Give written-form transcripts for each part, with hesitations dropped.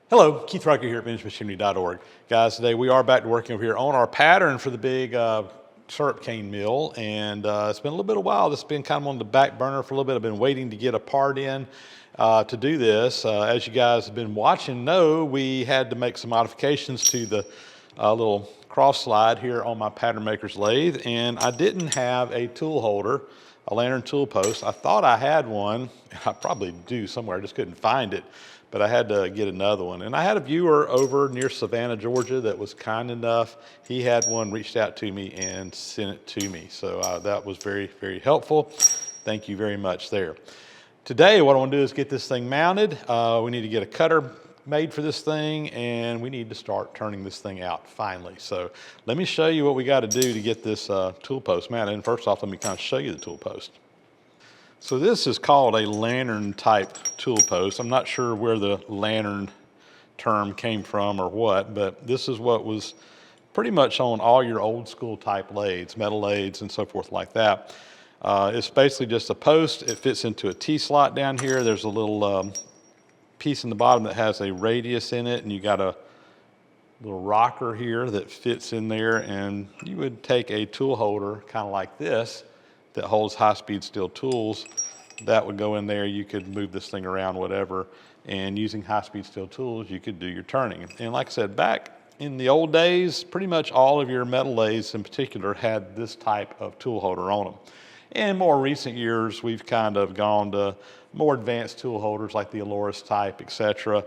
Hello, Keith Rucker here at VintageMachinery.org. Guys, today we are back to working over here on our pattern for the big syrup cane mill, and it's been a little bit of a while. This has been kind of on the back burner for a little bit. I've been waiting to get a part in to do this. As you guys have been watching know, we had to make some modifications to the little cross slide here on my pattern maker's lathe, and I didn't have a tool holder, a lantern tool post. I thought I had one, and I probably do somewhere, I just couldn't find it. But I had to get another one. And I had a viewer over near Savannah, Georgia that was kind enough. He had one, reached out to me and sent it to me. So that was very, very helpful. Thank you very much there. Today, what I want to do is get this thing mounted. We need to get a cutter made for this thing, and we need to start turning this thing out finally. So let me show you what we got to do to get this tool post mounted. And first off, let me kind of show you the tool post. So this is called a lantern type tool post. I'm not sure where the lantern term came from or what, but this is what was pretty much on all your old school type lathes, metal lathes and so forth like that. It's basically just a post. It fits into a T-slot down here. There's a little piece in the bottom that has a radius in it, and you got a little rocker here that fits in there, and you would take a tool holder kind of like this that holds high-speed steel tools. That would go in there. You could move this thing around, whatever, and using high-speed steel tools, you could do your turning. And like I said, back in the old days, pretty much all of your metal lathes in particular had this type of tool holder on them. In more recent years, we've kind of gone to more advanced tool holders like the Aloris type, etc.,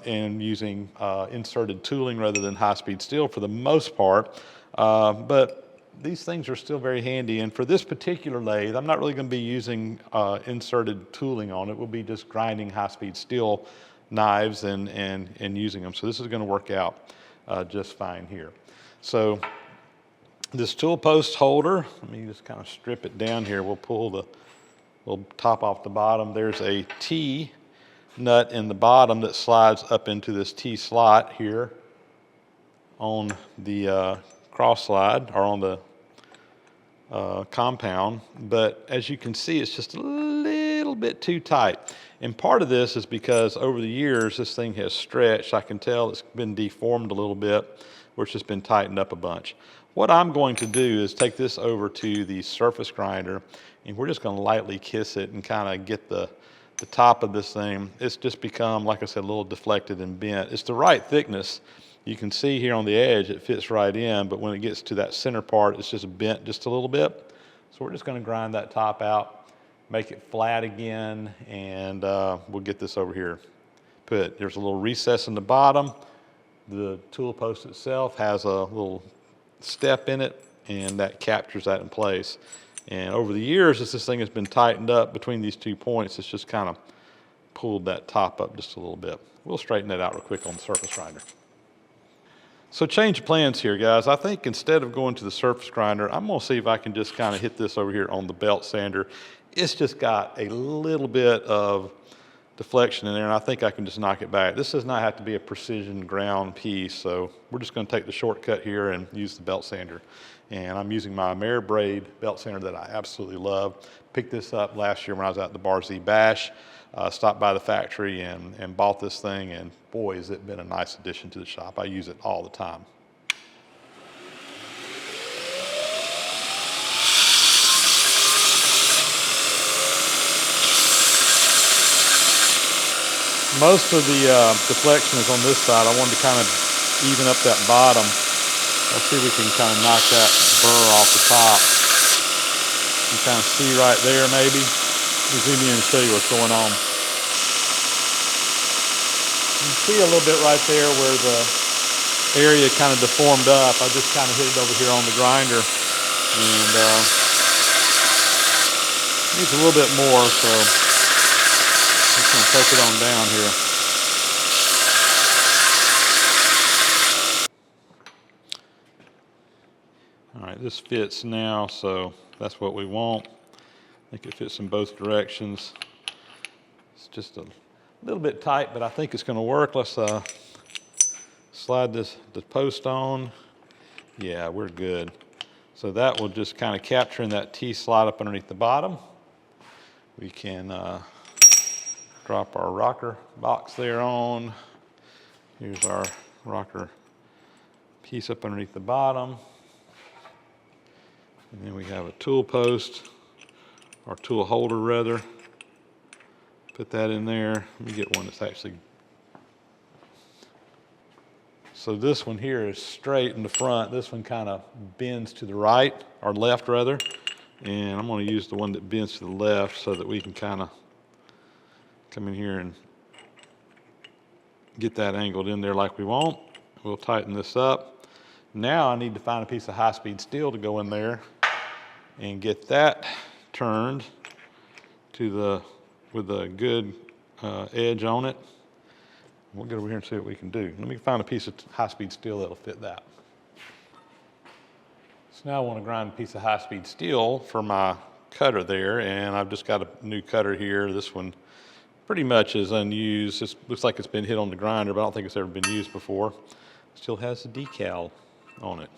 and using inserted tooling rather than high-speed steel for the most part. But these things are still very handy, and for this particular lathe, I'm not really going to be using inserted tooling on it. We'll be just grinding high-speed steel knives and using them. So this is going to work out just fine here. So this tool post holder, let me just kind of strip it down here. We'll pull the little top off the bottom. There's a T nut in the bottom that slides up into this T slot here on the cross slide, or on the compound, but as you can see, it's just a little bit too tight. And part of this is because over the years, this thing has stretched. I can tell it's been deformed a little bit, or it's just been tightened up a bunch. What I'm going to do is take this over to the surface grinder, and we're just going to lightly kiss it and kind of get the top of this thing. It's just become, like I said, a little deflected and bent. It's the right thickness. You can see here on the edge it fits right in, but when it gets to that center part, it's just bent just a little bit. So we're just going to grind that top out, make it flat again, and we'll get this over here. There's a little recess in the bottom. The tool post itself has a little step in it, and that captures that in place. And over the years, as this thing has been tightened up between these 2 points, it's just kind of pulled that top up just a little bit. We'll straighten that out real quick on the surface grinder. So change of plans here, guys. I think instead of going to the surface grinder, I'm going to see if I can just kind of hit this over here on the belt sander. It's just got a little bit of deflection in there, and I think I can just knock it back. This does not have to be a precision ground piece, so we're just going to take the shortcut here and use the belt sander. And I'm using my Ameribraid belt sander that I absolutely love. Picked this up last year when I was at the Bar Z Bash. Stopped by the factory and bought this thing, and boy, has it been a nice addition to the shop. I use it all the time. Most of the deflection is on this side. I wanted to kind of even up that bottom. Let's see if we can kind of knock that burr off the top. You can kind of see right there maybe. Let me zoom in and show you what's going on. You can see a little bit right there where the area kind of deformed up. I just kind of hit it over here on the grinder, and needs a little bit more, so I'm just going to take it on down here. All right, this fits now, so that's what we want. I think it fits in both directions. It's just a little bit tight, but I think it's going to work. Let's slide the post on. Yeah, we're good. So that will just kind of capture in that T-slot up underneath the bottom. We can drop our rocker box there on. Here's our rocker piece up underneath the bottom. And then we have a tool post, or tool holder rather. Put that in there. Let me get one that's actually... So this one here is straight in the front. This one kind of bends to the right, or left rather. And I'm going to use the one that bends to the left so that we can kind of come in here and get that angled in there like we want. We'll tighten this up. Now I need to find a piece of high-speed steel to go in there and get that turned to with a good edge on it. We'll get over here and see what we can do. Let me find a piece of high-speed steel that'll fit that. So now I want to grind a piece of high-speed steel for my cutter there, and I've just got a new cutter here. This one pretty much is unused. It looks like it's been hit on the grinder, but I don't think it's ever been used before. Still has the decal on it.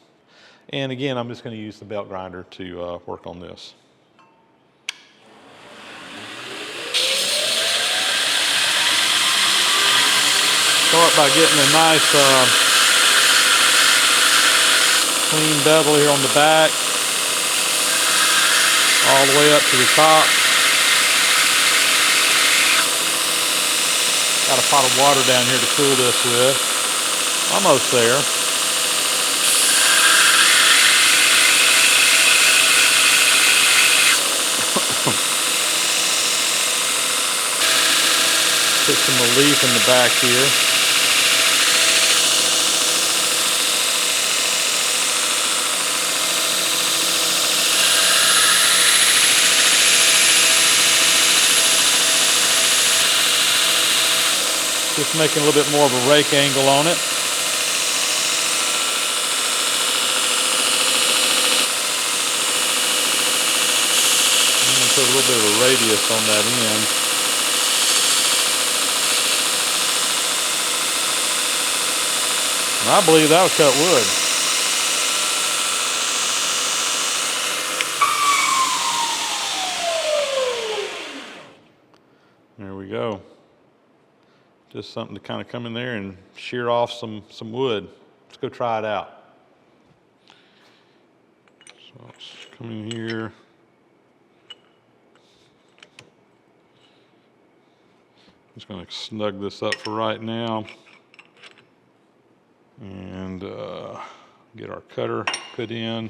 And again, I'm just going to use the belt grinder to work on this. Start by getting a nice clean bevel here on the back, all the way up to the top. Got a pot of water down here to cool this with. Almost there. Put some relief in the back here. Just making a little bit more of a rake angle on it. I'm going to put a little bit of a radius on that end. And I believe that'll cut wood. There we go. Just something to kind of come in there and shear off some wood. Let's go try it out. So let's come in here. I'm just going to snug this up for right now and get our cutter put in.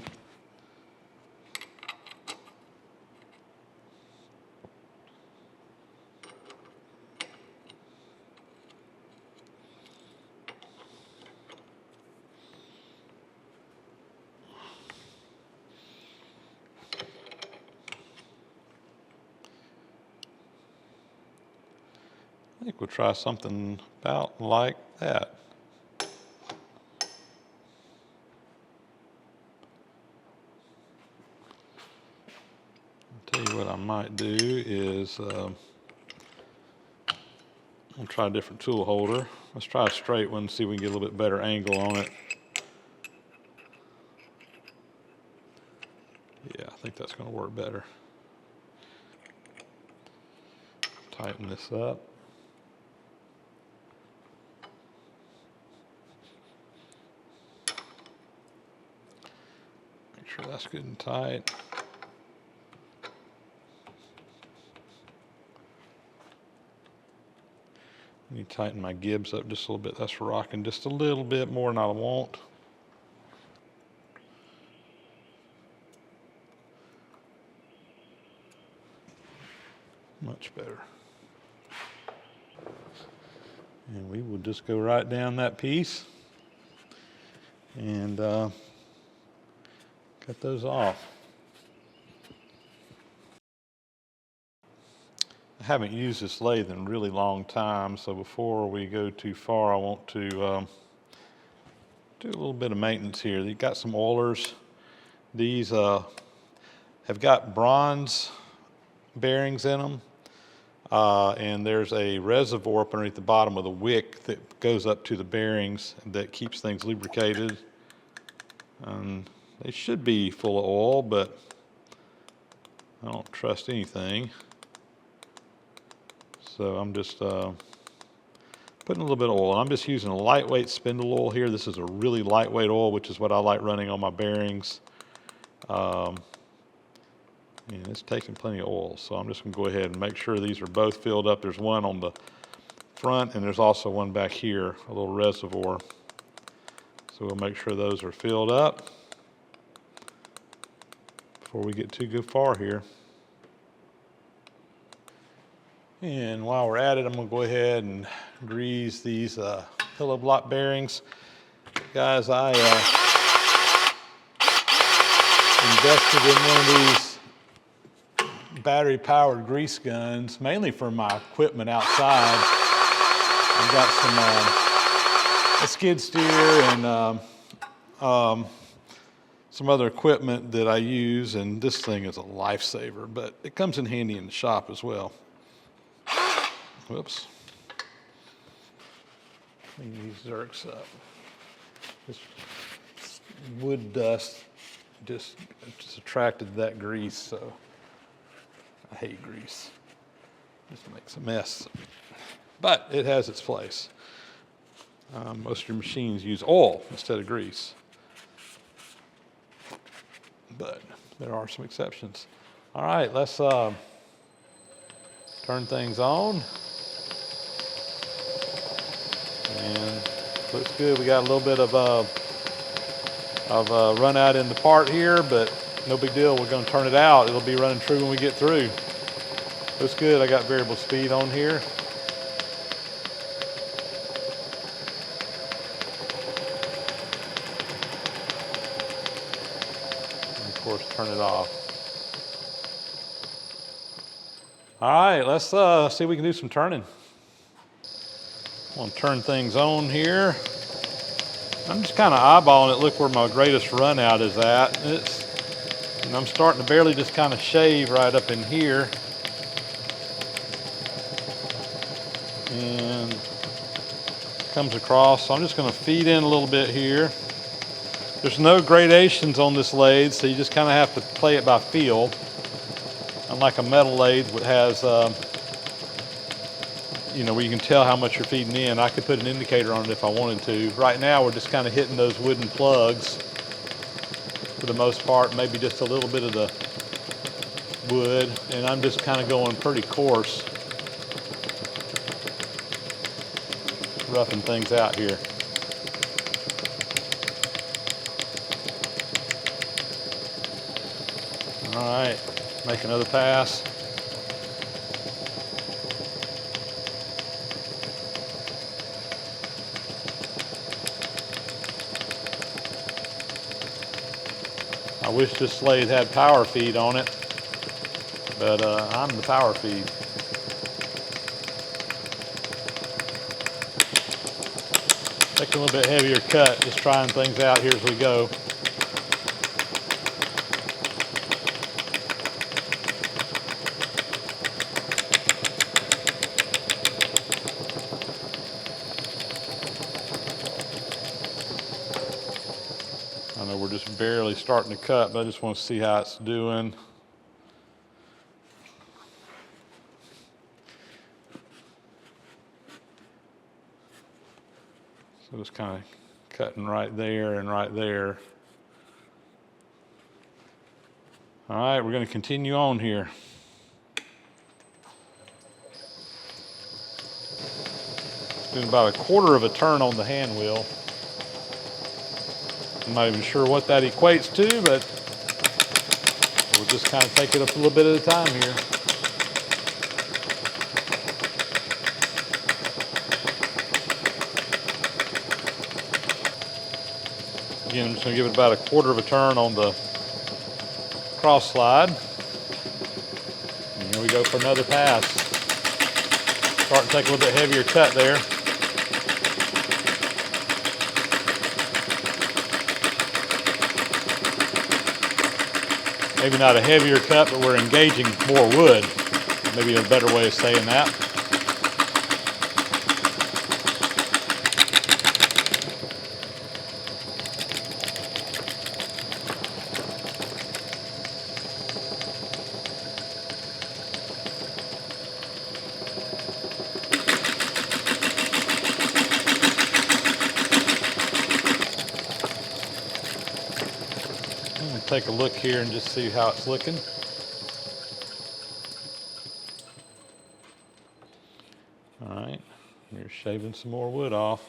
I think we'll try something about like that. I'll tell you what I might do is I'll try a different tool holder. Let's try a straight one, see if we can get a little bit better angle on it. Yeah, I think that's going to work better. Tighten this up. Make sure that's good and tight. I need to tighten my gibs up just a little bit. That's rocking just a little bit more than I want. Much better. And we will just go right down that piece and cut those off. I haven't used this lathe in a really long time, so before we go too far, I want to do a little bit of maintenance here. You've got some oilers. These have got bronze bearings in them, and there's a reservoir up underneath the bottom with a wick that goes up to the bearings that keeps things lubricated. They should be full of oil, but I don't trust anything. So I'm just putting a little bit of oil. I'm just using a lightweight spindle oil here. This is a really lightweight oil, which is what I like running on my bearings. And it's taking plenty of oil, so I'm just going to go ahead and make sure these are both filled up. There's one on the front, and there's also one back here, a little reservoir. So we'll make sure those are filled up before we get too far here. And while we're at it, I'm going to go ahead and grease these pillow block bearings. Guys, I invested in one of these battery-powered grease guns, mainly for my equipment outside. I've got a skid steer and some other equipment that I use, and this thing is a lifesaver, but it comes in handy in the shop as well. Whoops. Let me use Zerks up. This wood dust just attracted that grease, so I hate grease. Just makes a mess. But it has its place. Most of your machines use oil instead of grease. But there are some exceptions. All right, let's turn things on. And looks good. We got a little bit of run out in the part here, but no big deal. We're going to turn it out. It'll be running true when we get through. Looks good. I got variable speed on here. And of course, turn it off. All right, let's see if we can do some turning. I'm going to turn things on here. I'm just kind of eyeballing it, look where my greatest run out is at. And I'm starting to barely just kind of shave right up in here. And comes across, so I'm just going to feed in a little bit here. There's no gradations on this lathe, so you just kind of have to play it by feel. Unlike a metal lathe, which has where you can tell how much you're feeding in. I could put an indicator on it if I wanted to. Right now, we're just kind of hitting those wooden plugs for the most part, maybe just a little bit of the wood, and I'm just kind of going pretty coarse, roughing things out here. All right, make another pass. I wish this lathe had power feed on it, but I'm the power feed. Take a little bit heavier cut, just trying things out here as we go. I know we're just barely starting to cut, but I just want to see how it's doing. So just kind of cutting right there and right there. All right, we're going to continue on here. Doing about a quarter of a turn on the hand wheel. I'm not even sure what that equates to, but we'll just kind of take it up a little bit at a time here. Again, I'm just going to give it about a quarter of a turn on the cross slide. And here we go for another pass. Starting to take a little bit heavier cut there. Maybe not a heavier cut, but we're engaging more wood. Maybe a better way of saying that. take a look here and just see how it's looking. All right, we're shaving some more wood off.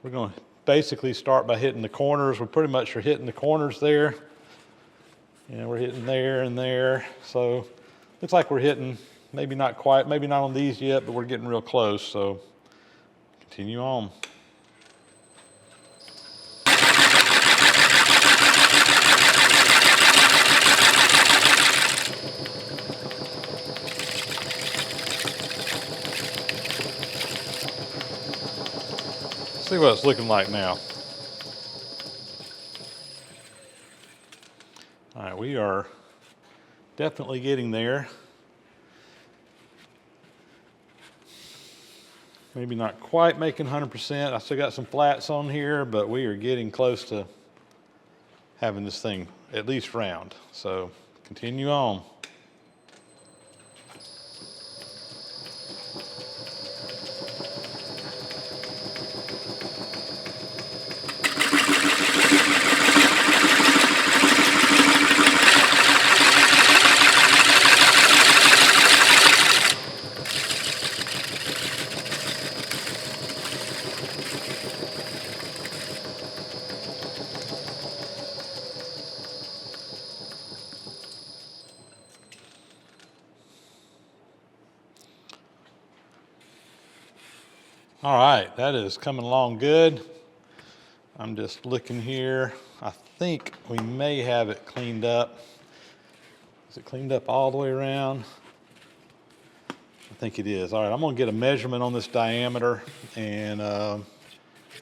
We're going to basically start by hitting the corners. We pretty much are hitting the corners there. And we're hitting there and there. So looks like we're hitting, maybe not quite, maybe not on these yet, but we're getting real close. So continue on. See what it's looking like now. All right, we are definitely getting there. Maybe not quite making 100%. I still got some flats on here, but we are getting close to having this thing at least round. So continue on. All right, that is coming along good. I'm just looking here. I think we may have it cleaned up. Is it cleaned up all the way around? I think it is. All right, I'm gonna get a measurement on this diameter, and I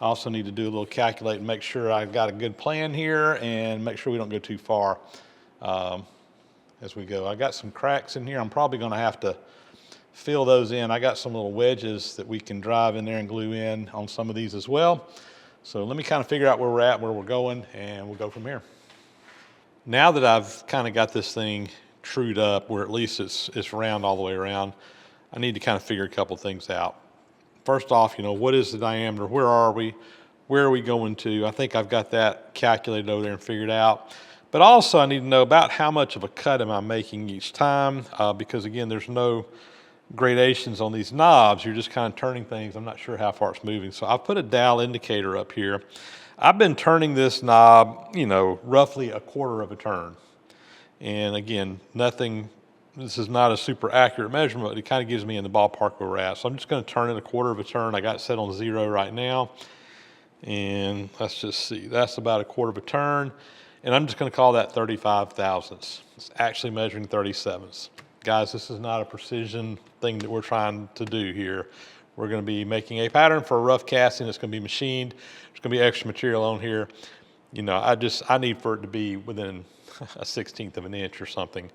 also need to do a little calculate and make sure I've got a good plan here and make sure we don't go too far as we go. I got some cracks in here. I'm probably gonna have to fill those in. I got some little wedges that we can drive in there and glue in on some of these as well. So let me kind of figure out where we're at, where we're going, and we'll go from here. Now that I've kind of got this thing trued up, where at least it's round all the way around, I need to kind of figure a couple things out. First off, what is the diameter? Where are we? Where are we going to? I think I've got that calculated over there and figured out. But also I need to know about how much of a cut am I making each time, because again, there's no gradations on these knobs. You're just kind of turning things. I'm not sure how far it's moving. So I've put a dowel indicator up here. I've been turning this knob, roughly a quarter of a turn. And again, this is not a super accurate measurement, but it kind of gives me in the ballpark where we're at. So I'm just going to turn it a quarter of a turn. I got it set on 0 right now. And let's just see, that's about a quarter of a turn. And I'm just going to call that 35 thousandths. It's actually measuring 37ths. Guys, this is not a precision thing that we're trying to do here. We're going to be making a pattern for a rough casting that's going to be machined. There's going to be extra material on here. I need for it to be within a 1/16 of an inch or something.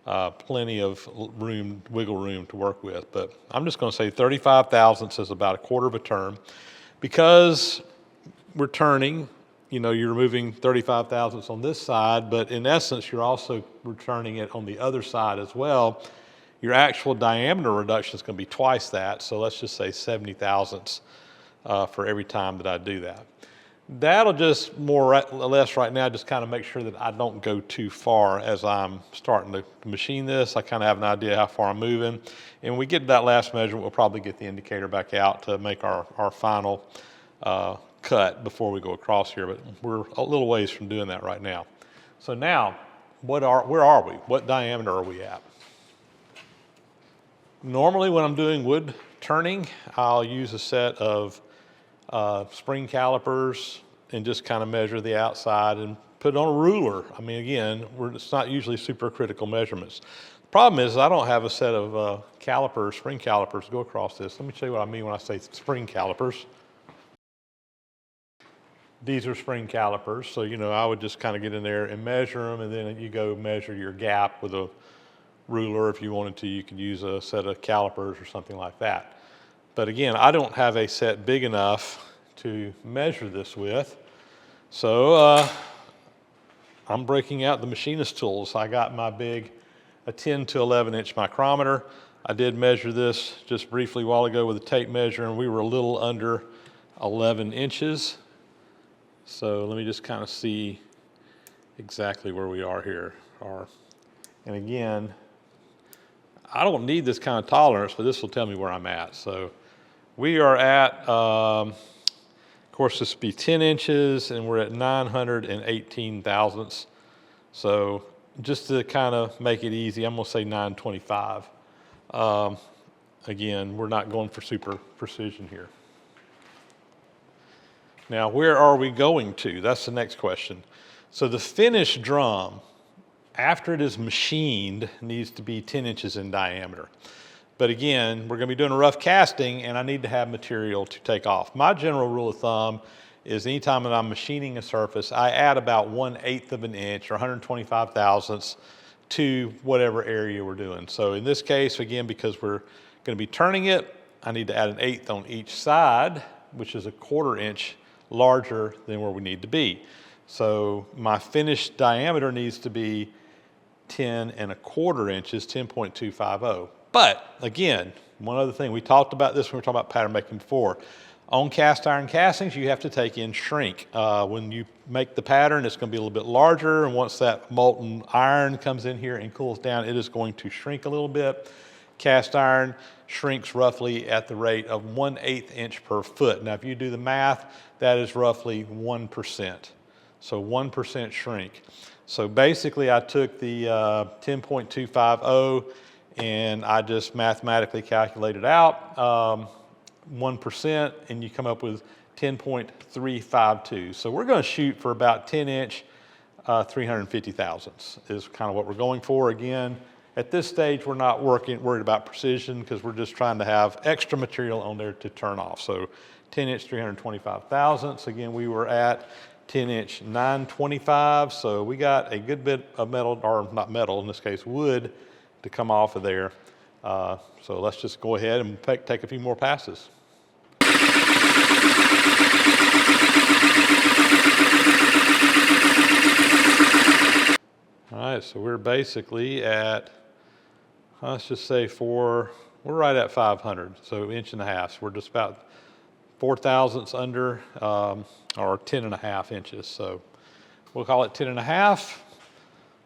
Plenty of wiggle room to work with. But I'm just going to say 35 thousandths is about a quarter of a turn. Because we're turning, you're removing 35 thousandths on this side, but in essence, you're also returning it on the other side as well. Your actual diameter reduction is going to be twice that, so let's just say 70 thousandths for every time that I do that. That'll just more or less right now just kind of make sure that I don't go too far as I'm starting to machine this. I kind of have an idea how far I'm moving. And when we get to that last measurement, we'll probably get the indicator back out to make our final cut before we go across here, but we're a little ways from doing that right now. So now, where are we? What diameter are we at? Normally when I'm doing wood turning, I'll use a set of spring calipers and just kind of measure the outside and put it on a ruler. I mean, again, it's not usually super critical measurements. The problem is I don't have a set of spring calipers to go across this. Let me show you what I mean when I say spring calipers. These are spring calipers, so I would just kind of get in there and measure them, and then you go measure your gap with a ruler. If you wanted to, you could use a set of calipers or something like that. But again, I don't have a set big enough to measure this with, so I'm breaking out the machinist tools. I got my a 10 to 11 inch micrometer. I did measure this just briefly a while ago with a tape measure, and we were a little under 11 inches. So let me just kind of see exactly where we are here. And again, I don't need this kind of tolerance, but this will tell me where I'm at. So we are at, of course, this would be 10 inches, and we're at 918 thousandths. So just to kind of make it easy, I'm going to say 925. Again, we're not going for super precision here. Now, where are we going to? That's the next question. So the finished drum, after it is machined, needs to be 10 inches in diameter. But again, we're going to be doing a rough casting, and I need to have material to take off. My general rule of thumb is anytime that I'm machining a surface, I add about 1/8 of an inch or 125 thousandths to whatever area we're doing. So in this case, again, because we're going to be turning it, I need to add 1/8 on each side, which is a 1/4 inch larger than where we need to be. So my finished diameter needs to be 10 1/4 inches, 10.250. But again, one other thing, we talked about this when we were talking about pattern making before. On cast iron castings, you have to take in shrink. When you make the pattern, it's going to be a little bit larger, and once that molten iron comes in here and cools down, it is going to shrink a little bit. Cast iron shrinks roughly at the rate of 1/8 inch per foot. Now, if you do the math, that is roughly 1%. So 1% shrink. So basically, I took the 10.250 and I just mathematically calculated out 1%, and you come up with 10.352. So we're going to shoot for about 10 inch, 350 thousandths is kind of what we're going for. Again, at this stage, we're not worried about precision because we're just trying to have extra material on there to turn off. So 10 inch, 325 thousandths. Again, we were at 10 inch, 925. So we got a good bit of metal, or not metal, in this case, wood, to come off of there. So let's just go ahead and take a few more passes. All right, so we're basically at, let's just say we're right at 500, so 1.5 inches. So we're just about 4 thousandths under, or 10.5 inches. So we'll call it 10.5.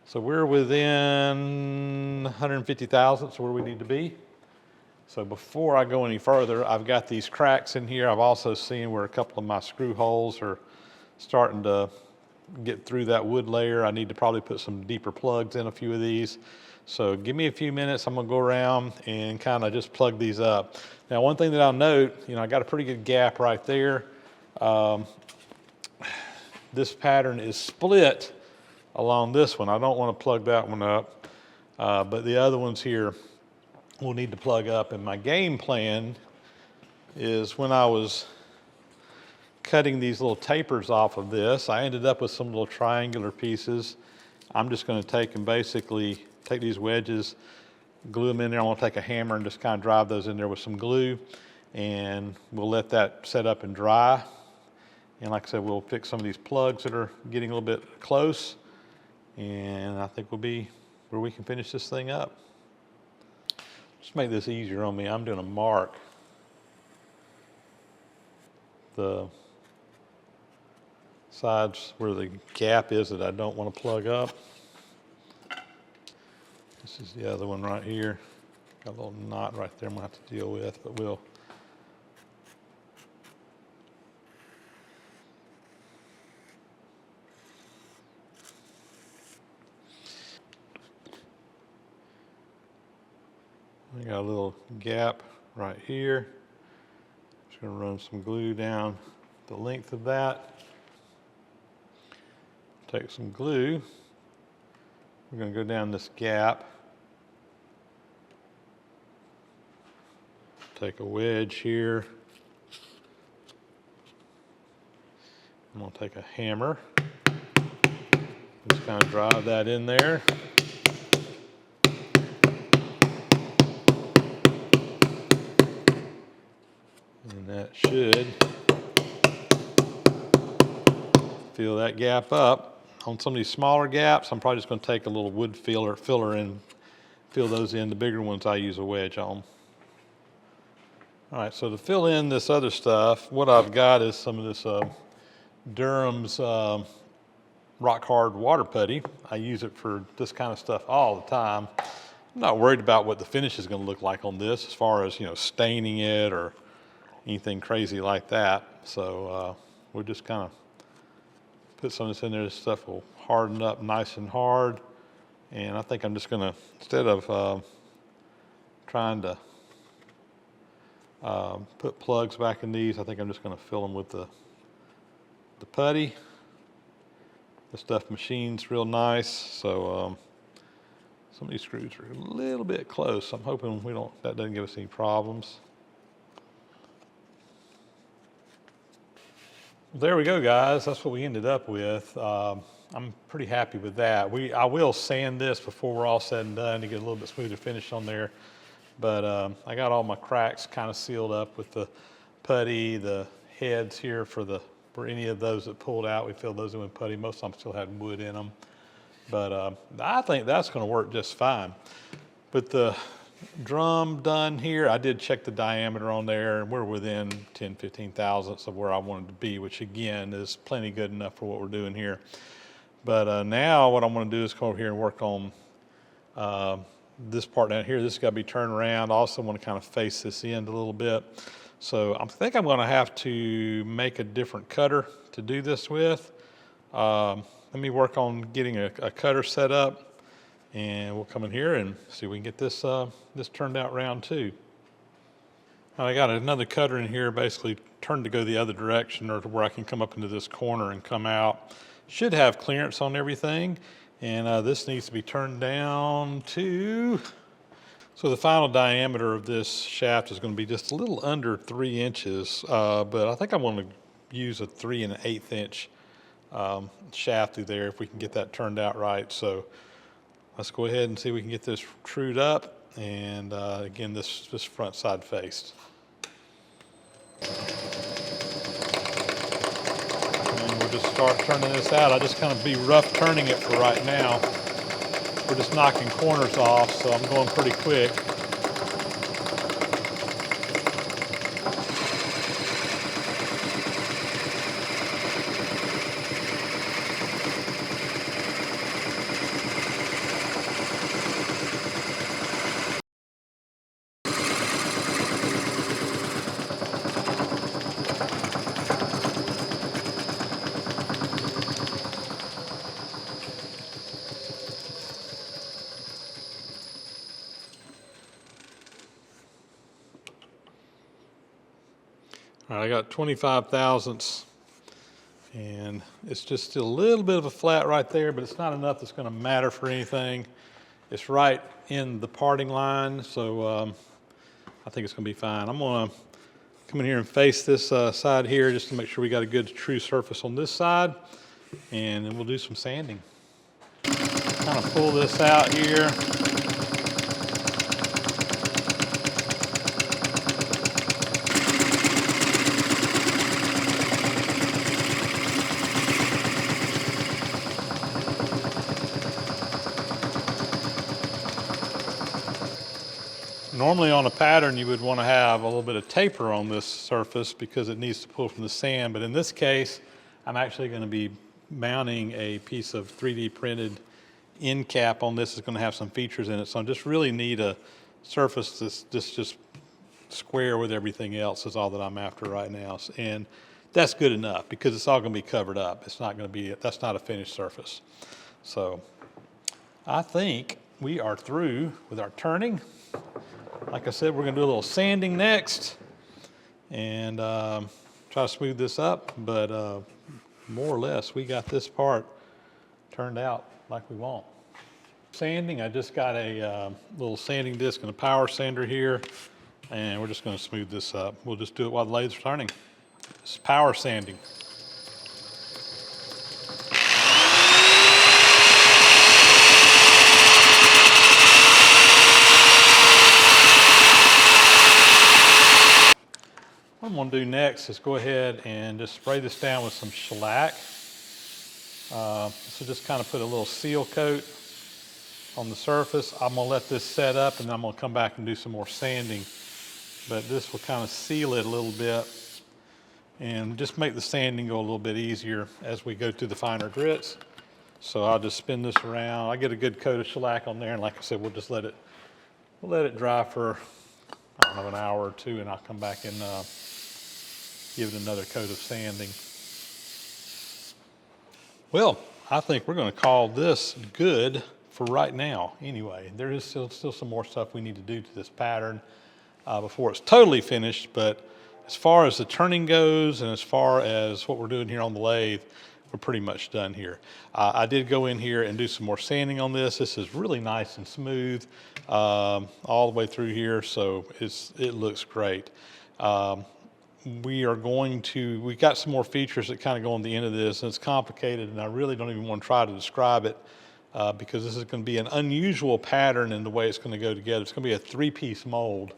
So we're within 150 thousandths where we need to be. So before I go any further, I've got these cracks in here. I've also seen where a couple of my screw holes are starting to get through that wood layer. I need to probably put some deeper plugs in a few of these. So give me a few minutes. I'm gonna go around and kind of just plug these up. Now, one thing that I'll note, I got a pretty good gap right there. This pattern is split along this one. I don't want to plug that one up, but the other ones here we'll need to plug up. And my game plan is, when I was cutting these little tapers off of this, I ended up with some little triangular pieces. I'm just going to take and basically take these wedges, glue them in there. I'm going to take a hammer and just kind of drive those in there with some glue, and we'll let that set up and dry. And like I said, we'll fix some of these plugs that are getting a little bit close, and I think we'll be where we can finish this thing up. Just make this easier on me, I'm doing a mark the sides where the gap is that I don't want to plug up. This is the other one right here. Got a little knot right there I'm going to have to deal with, but we'll I got a little gap right here. Just going to run some glue down the length of that. Take some glue. We're going to go down this gap. Take a wedge here. I'm going to take a hammer. Just kind of drive that in there. And that should fill that gap up. On some of these smaller gaps, I'm probably just going to take a little wood filler and fill those in. The bigger ones I use a wedge on. All right, so to fill in this other stuff, what I've got is some of this Durham's rock hard water putty. I use it for this kind of stuff all the time. I'm not worried about what the finish is going to look like on this as far as, staining it or anything crazy like that. So we'll just kind of put some of this in there. This stuff will harden up nice and hard. And I think I'm just going to, instead of trying to put plugs back in these, I think I'm just going to fill them with the putty. The stuff machines real nice. So some of these screws are a little bit close. I'm hoping that doesn't give us any problems. There we go, guys. That's what we ended up with. I'm pretty happy with that. I will sand this before we're all said and done to get a little bit smoother finish on there. But I got all my cracks kind of sealed up with the putty, the heads here for any of those that pulled out. We filled those in with putty. Most of them still had wood in them. But I think that's going to work just fine. But the drum done here, I did check the diameter on there, and we're within 10, 15 thousandths of where I wanted to be, which again is plenty good enough for what we're doing here. But now what I'm going to do is come over here and work on this part down here. This has got to be turned around. I also want to kind of face this end a little bit. So I think I'm going to have to make a different cutter to do this with. Let me work on getting a cutter set up, and we'll come in here and see if we can get this turned out round too. Now I got another cutter in here, basically turned to go the other direction, or to where I can come up into this corner and come out. Should have clearance on everything, and this needs to be turned down to, so the final diameter of this shaft is going to be just a little under 3 inches, but I think I'm going to use a 3 1/8 inch shaft through there if we can get that turned out right. So let's go ahead and see if we can get this trued up, and again, this front side faced. Just start turning this out. I just kind of be rough turning it for right now. We're just knocking corners off, so I'm going pretty quick. All right, I got 25 thousandths, and it's just still a little bit of a flat right there, but it's not enough that's going to matter for anything. It's right in the parting line, so I think it's going to be fine. I'm going to come in here and face this side here just to make sure we got a good true surface on this side, and then we'll do some sanding. Kind of pull this out here. Normally on a pattern you would want to have a little bit of taper on this surface because it needs to pull from the sand, but in this case I'm actually going to be mounting a piece of 3D printed end cap on this. It's going to have some features in it, so I just really need a surface that's just square with everything else is all that I'm after right now, and that's good enough because it's all going to be covered up. It's not going to be, that's not a finished surface. So I think we are through with our turning. Like I said, we're going to do a little sanding next and try to smooth this up, but more or less we got this part turned out like we want. Sanding, I just got a little sanding disc and a power sander here, and we're just going to smooth this up. We'll just do it while the lathes are turning. It's power sanding. What I'm going to do next is go ahead and just spray this down with some shellac. So just kind of put a little seal coat on the surface. I'm going to let this set up, and then I'm going to come back and do some more sanding. But this will kind of seal it a little bit and just make the sanding go a little bit easier as we go through the finer grits. So I'll just spin this around. I get a good coat of shellac on there, and like I said, we'll just let it dry for, I don't know, an hour or two, and I'll come back and give it another coat of sanding. Well, I think we're going to call this good for right now. Anyway, there is still some more stuff we need to do to this pattern before it's totally finished, but as far as the turning goes and as far as what we're doing here on the lathe, we're pretty much done here. I did go in here and do some more sanding on this. This is really nice and smooth all the way through here, so it looks great. We've got some more features that kind of go on the end of this, and it's complicated, and I really don't even want to try to describe it because this is going to be an unusual pattern in the way it's going to go together. It's going to be a 3-piece mold.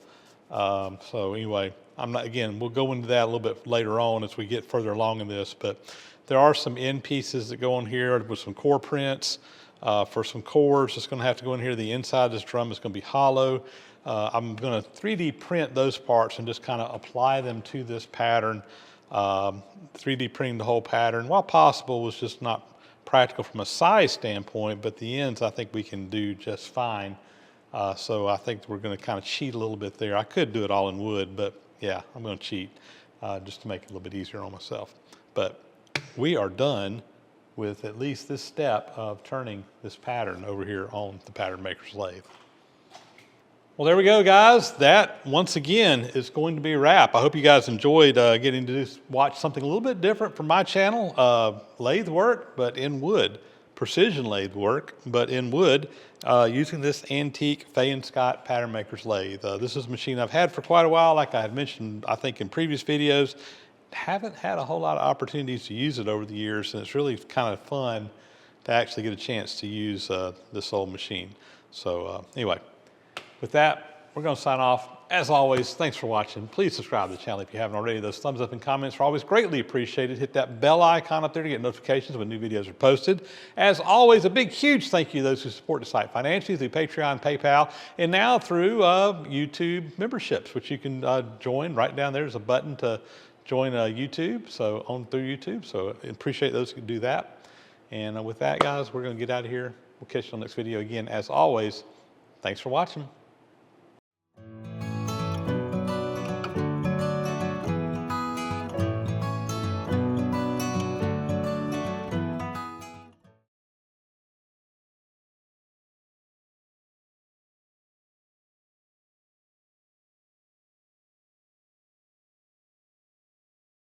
So anyway, we'll go into that a little bit later on as we get further along in this, but there are some end pieces that go on here with some core prints. For some cores, it's going to have to go in here. The inside of this drum is going to be hollow. I'm going to 3D print those parts and just kind of apply them to this pattern. 3D printing the whole pattern, while possible, was just not practical from a size standpoint, but the ends I think we can do just fine. So I think we're going to kind of cheat a little bit there. I could do it all in wood, but yeah, I'm going to cheat just to make it a little bit easier on myself. But we are done with at least this step of turning this pattern over here on the Pattern Maker's lathe. Well, there we go, guys. That, once again, is going to be a wrap. I hope you guys enjoyed getting to watch something a little bit different from my channel. Lathe work, but in wood. Precision lathe work, but in wood, using this antique Fay & Scott Pattern Maker's lathe. This is a machine I've had for quite a while, like I had mentioned, I think, in previous videos. Haven't had a whole lot of opportunities to use it over the years, and it's really kind of fun to actually get a chance to use this old machine. So anyway, with that, we're going to sign off. As always, thanks for watching. Please subscribe to the channel if you haven't already. Those thumbs up and comments are always greatly appreciated. Hit that bell icon up there to get notifications when new videos are posted. As always, a big, huge thank you to those who support the site financially through Patreon, PayPal, and now through YouTube memberships, which you can join. Right down there's a button to join YouTube, through YouTube. So I appreciate those who can do that. And with that, guys, we're going to get out of here. We'll catch you on the next video again. As always, thanks for watching.